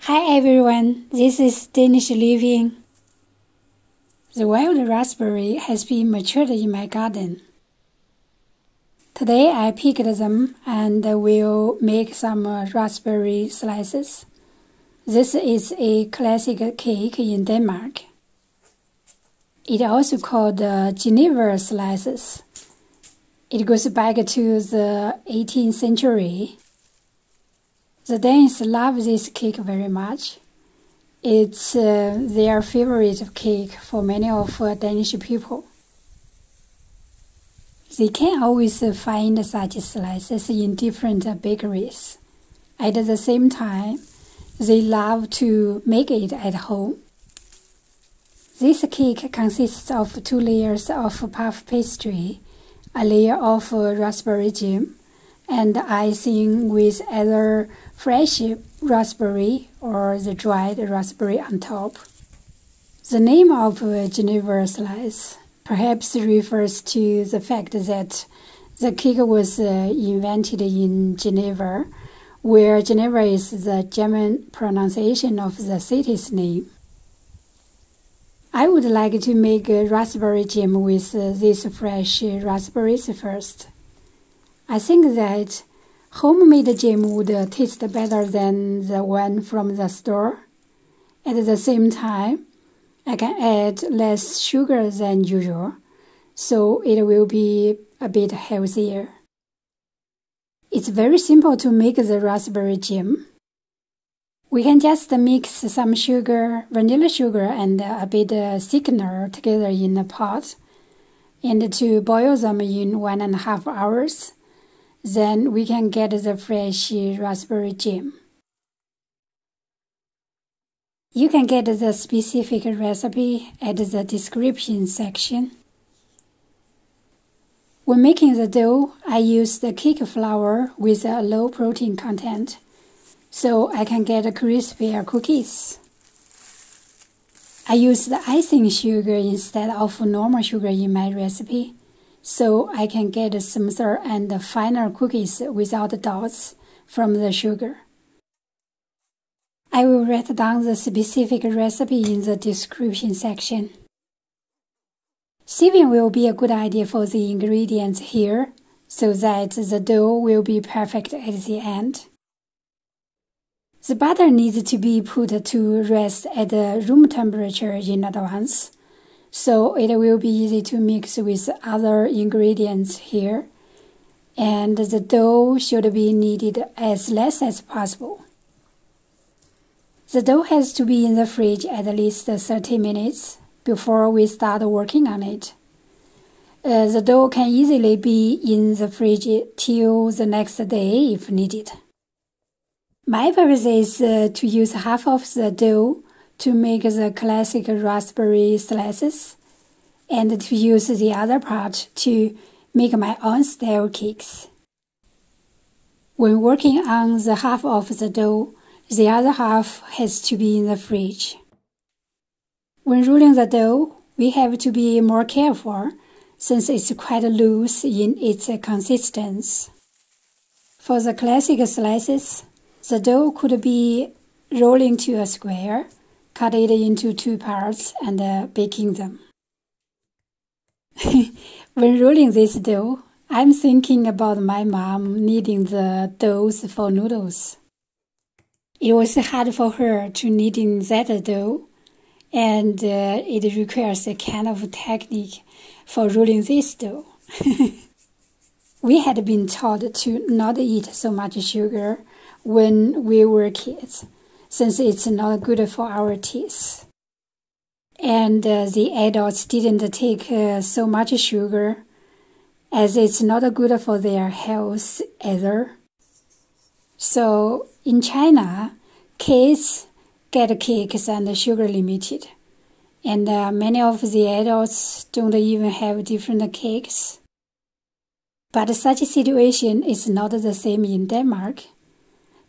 Hi everyone, this is Danish Living. The wild raspberry has been matured in my garden. Today I picked them and will make some raspberry slices. This is a classic cake in Denmark. It is also called Geneva slices. It goes back to the 18th century. The Danes love this cake very much. It's their favorite cake for many of Danish people. They can always find such slices in different bakeries. At the same time, they love to make it at home. This cake consists of 2 layers of puff pastry, a layer of raspberry jam, and icing with either fresh raspberry or the dried raspberry on top. The name of Geneva slice perhaps refers to the fact that the cake was invented in Geneva, where Geneva is the German pronunciation of the city's name. I would like to make raspberry jam with these fresh raspberries first. I think that homemade jam would taste better than the one from the store. At the same time, I can add less sugar than usual, so it will be a bit healthier. It's very simple to make the raspberry jam. We can just mix some sugar, vanilla sugar, and a bit thickener together in a pot, and to boil them in 1.5 hours. Then we can get the fresh raspberry jam. You can get the specific recipe at the description section. When making the dough, I use the cake flour with a low protein content, so I can get crispier cookies. I use the icing sugar instead of normal sugar in my recipe, so I can get smoother and finer cookies without dots from the sugar. I will write down the specific recipe in the description section. Sieving will be a good idea for the ingredients here, so that the dough will be perfect at the end. The butter needs to be put to rest at room temperature in advance, so it will be easy to mix with other ingredients here, and the dough should be kneaded as less as possible. The dough has to be in the fridge at least 30 minutes before we start working on it. The dough can easily be in the fridge till the next day if needed. My purpose is to use half of the dough to make the classic raspberry slices, and to use the other part to make my own style cakes. When working on the half of the dough, the other half has to be in the fridge. When rolling the dough, we have to be more careful since it's quite loose in its consistency. For the classic slices, the dough could be rolling to a square, cut it into 2 parts, and baking them. When rolling this dough, I'm thinking about my mom kneading the doughs for noodles. It was hard for her to kneading that dough, and it requires a kind of technique for rolling this dough. We had been taught to not eat so much sugar when we were kids, since it's not good for our teeth. And the adults didn't take so much sugar, as it's not good for their health either. So in China, kids get cakes and sugar limited, and many of the adults don't even have different cakes. But such a situation is not the same in Denmark.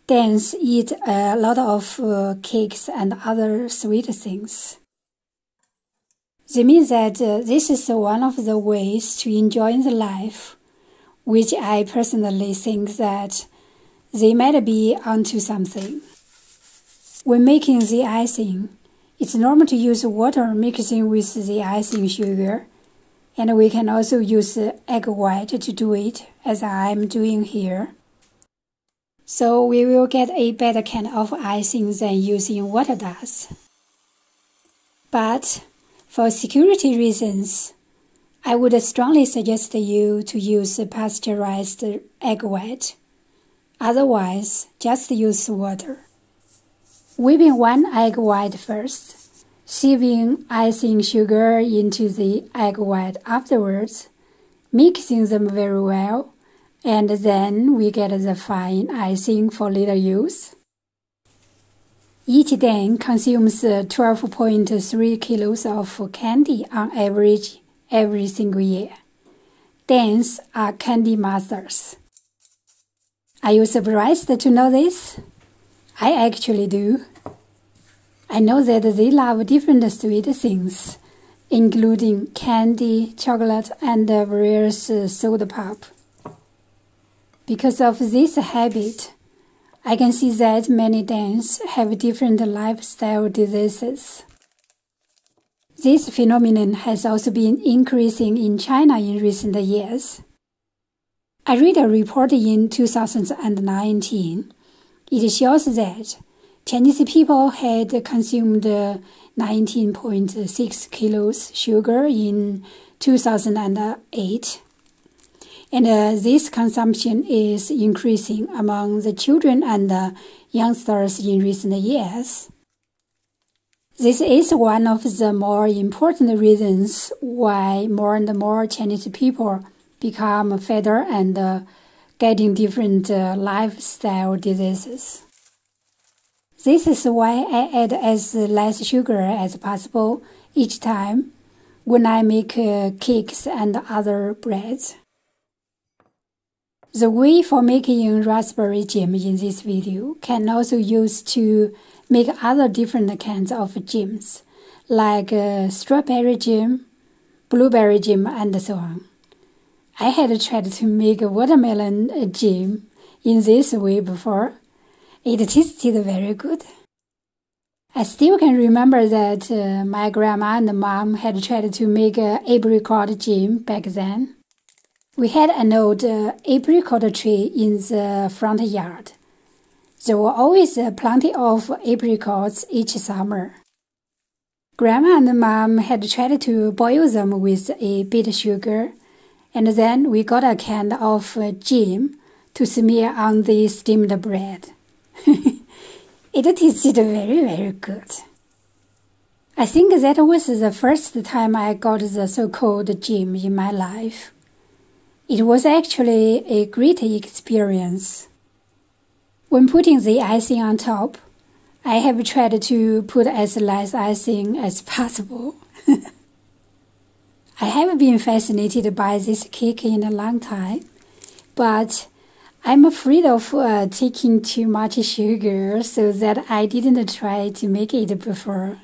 Danes eat a lot of cakes and other sweet things. They mean that this is one of the ways to enjoy the life, which I personally think that they might be onto something. When making the icing, it's normal to use water mixing with the icing sugar, and we can also use egg white to do it, as I'm doing here. So we will get a better kind of icing than using water does. But for security reasons, I would strongly suggest you to use pasteurized egg white. Otherwise, just use water. Whipping one egg white first, sieving icing sugar into the egg white afterwards, mixing them very well, and then we get the fine icing for later use. Each Dan consumes 12.3 kilos of candy on average every single year. Dans are candy masters. Are you surprised to know this? I actually do. I know that they love different sweet things, including candy, chocolate, and various soda pop. Because of this habit, I can see that many Dans have different lifestyle diseases. This phenomenon has also been increasing in China in recent years. I read a report in 2019. It shows that Chinese people had consumed 19.6 kilos sugar in 2008. And this consumption is increasing among the children and youngsters in recent years. This is one of the more important reasons why more and more Chinese people become fatter and getting different lifestyle diseases. This is why I add as less sugar as possible each time when I make cakes and other breads. The way for making raspberry jam in this video can also use to make other different kinds of jams, like strawberry jam, blueberry jam, and so on. I had tried to make watermelon jam in this way before. It tasted very good. I still can remember that my grandma and mom had tried to make apricot jam back then. We had an old apricot tree in the front yard. There were always plenty of apricots each summer. Grandma and Mom had tried to boil them with a bit sugar, and then we got a kind of jam to smear on the steamed bread. It tasted very, very good. I think that was the first time I got the so-called jam in my life. It was actually a great experience. When putting the icing on top, I have tried to put as less icing as possible. I have been fascinated by this cake in a long time, but I'm afraid of taking too much sugar, so that I didn't try to make it before.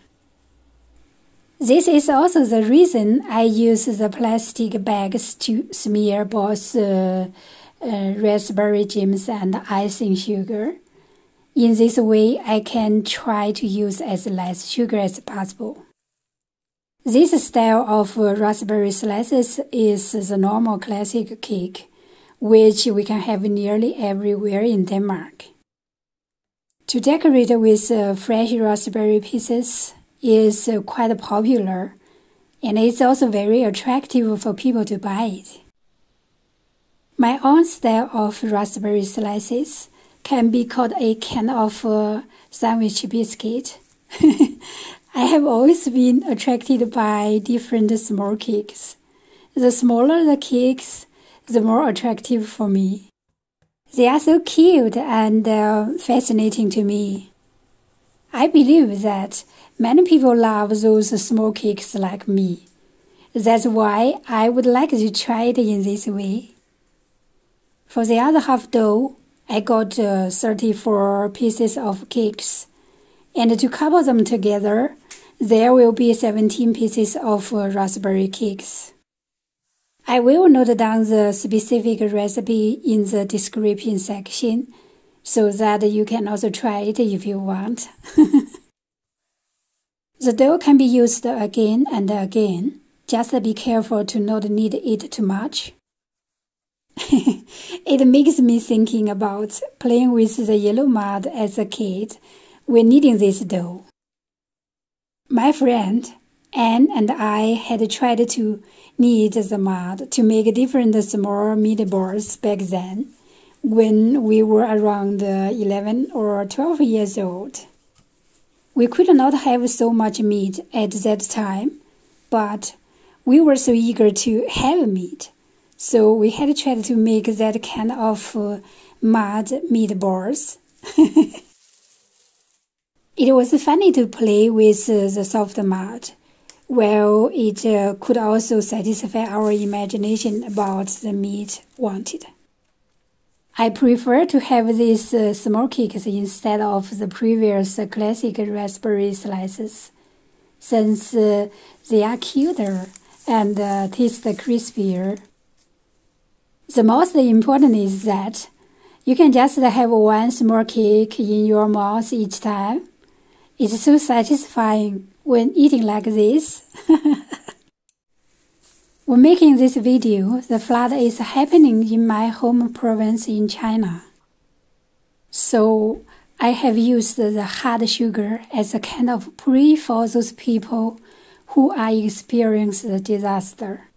This is also the reason I use the plastic bags to smear both raspberry jams and icing sugar. In this way, I can try to use as less sugar as possible. This style of raspberry slices is the normal classic cake, which we can have nearly everywhere in Denmark. To decorate with fresh raspberry pieces is quite popular, and it's also very attractive for people to buy it. My own style of raspberry slices can be called a kind of sandwich biscuit. I have always been attracted by different small cakes. The smaller the cakes, the more attractive for me. They are so cute and fascinating to me. I believe that many people love those small cakes like me. That's why I would like to try it in this way. For the other half dough, I got 34 pieces of cakes, and to couple them together, there will be 17 pieces of raspberry cakes. I will note down the specific recipe in the description section, so that you can also try it if you want. The dough can be used again and again. Just be careful to not knead it too much. It makes me thinking about playing with the yellow mud as a kid when kneading this dough. My friend Anne and I had tried to knead the mud to make different small meatballs back then, when we were around 11 or 12 years old. We could not have so much meat at that time, but we were so eager to have meat, so we had tried to make that kind of mud meatballs. It was funny to play with the soft mud. Well, it could also satisfy our imagination about the meat wanted. I prefer to have these small cakes instead of the previous classic raspberry slices, since they are cuter and taste crispier. The most important is that you can just have one small cake in your mouth each time. It's so satisfying when eating like this. When making this video, the flood is happening in my home province in China. So I have used the hard sugar as a kind of prayer for those people who are experiencing the disaster.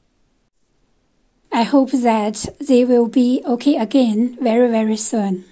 I hope that they will be okay again very, very soon.